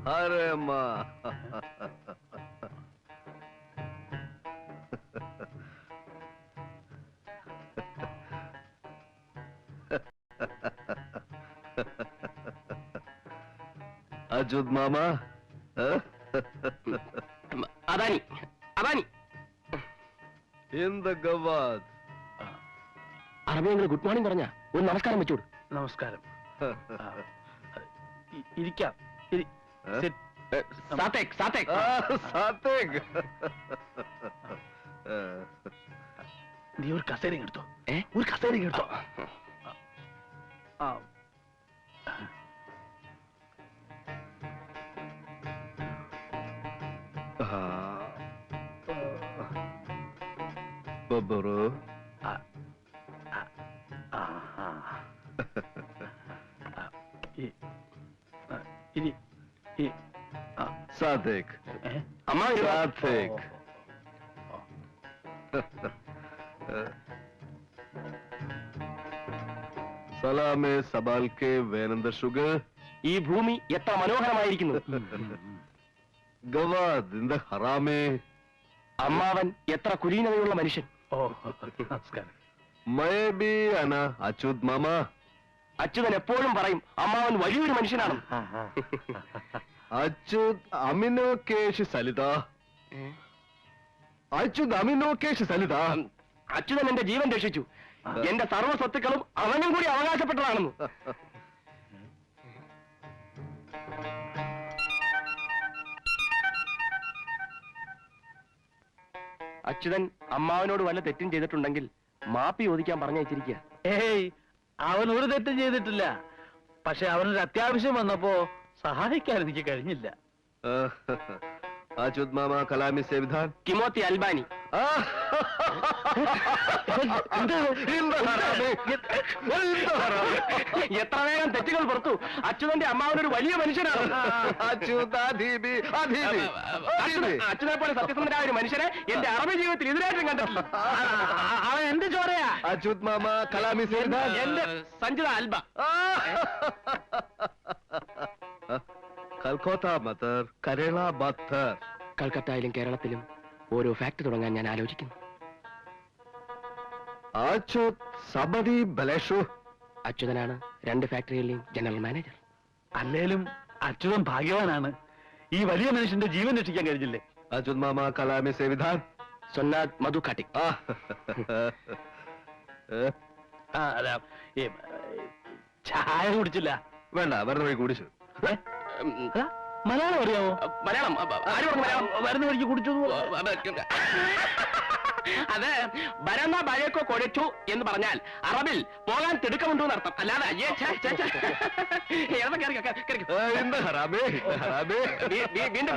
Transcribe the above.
अरे माँ अजूद मामा Adani Adani in the Gawad. അറബിയെങ്കിൽ ഗുഡ് മോർണിംഗ് പറഞ്ഞ ഒരു നമസ്കാരം വെച്ചോട്. നമസ്കാരം. ഇരിക്കാം. സാത്തേക് സാത്തേക് സാത്തേക്. നീ ഒരു കസേര എടുത്തോ. ഒരു കസേര എടുത്തോ. Baburu. Sadik. അമ്മ Sadik. സലാമെ സബാൽക്കെ വേനന്ദ ഷുഗർ. ഈ ഭൂമി എത്ര മനോഹരമായിരിക്കുന്നു. ഗവാദ് ഇന്ത ഹറാമേ. അമ്മാവൻ എത്ര കുലീനതയുള്ള മനുഷ്യൻ. നമസ്കാരം. മയബി അന അച്യുത് മാമ. അച്യുതൻ എപ്പോഴും പറയും അമ്മാവൻ വലിയൊരു മനുഷ്യനാണ്. അച്യുത് അമിനോ കേശ് സലിത. അച്യുത് അമിനോ കേശ് സലിത. അച്യുതൻ എന്റെ ജീവൻ രക്ഷിച്ചു. എന്റെ സർവ്വ സ്വത്തുക്കളും അവനും കൂടി അവകാശപ്പെട്ടതാണെന്ന്. അച്യുതൻ അമ്മാവനോട് വല്ല തെറ്റും ചെയ്തിട്ടുണ്ടെങ്കിൽ മാപ്പി ചോദിക്കാൻ പറഞ്ഞയച്ചിരിക്കുക. ഏയ്, അവൻ ഒരു തെറ്റും ചെയ്തിട്ടില്ല. പക്ഷെ അവനൊരു അത്യാവശ്യം വന്നപ്പോ സഹായിക്കാൻ എനിക്ക് കഴിഞ്ഞില്ല. അച്യുത് മാമ കലാമി സേവിധാൻ. കിമോത്തി അൽബാനി. എത്ര വേഗം തെറ്റുകൾ പുറത്തു. അച്യുതന്റെ അമ്മാവനൊരു വലിയ മനുഷ്യനാണ്. അച്യുതനെ പോലെ സത്യസന്ധനായ ഒരു മനുഷ്യനെ എന്റെ അറബി ജീവിതത്തിൽ ഇതിനായിട്ടും കണ്ടിട്ടില്ല. അവൻ എന്ത് ചോരയാ? അച്യുത് മാമ കലാമി സേവിധാൻ. എന്റെ സഞ്ജിത അൽബ. കൽക്കത്ത മത്തർ കരള ബത്തർ. കൽക്കത്തയിലും കേരളത്തിലും ഓരോ ഫാക്ടറി തുടങ്ങാൻ ഞാൻ ആലോചിക്കുന്നു. അച്യുതനാണ് 2 ഫാക്ടറികളിലെയും ജനറൽ മാനേജർ. അല്ലേലും അച്യുതൻ ഭാഗ്യവാനാണ്. ഈ വലിയ മനുഷ്യന്റെ ജീവൻ രക്ഷിക്കാൻ കഴിഞ്ഞില്ലേ? അച്യുത് മാമ കലാമി സേവിധാൻ. സൊന്നാദ് മധു കാട്ടിക്. ചായ കുടിച്ചില്ല. വേണ്ട, വെറുതെ പോയി കുടിച്ചു. മലയാളം അറിയാമോ? മലയാളം ആര് പറഞ്ഞു മലയാളം? വരുന്ന വഴിക്ക് കുടിച്ചു. അത് ബരന്ന ബഴക്കോ കൊടിച്ചു എന്ന് പറഞ്ഞാൽ അറബിൽ പോകാൻ തിടുക്കമുണ്ടോ എന്നർത്ഥം. അല്ലാതെ വീണ്ടും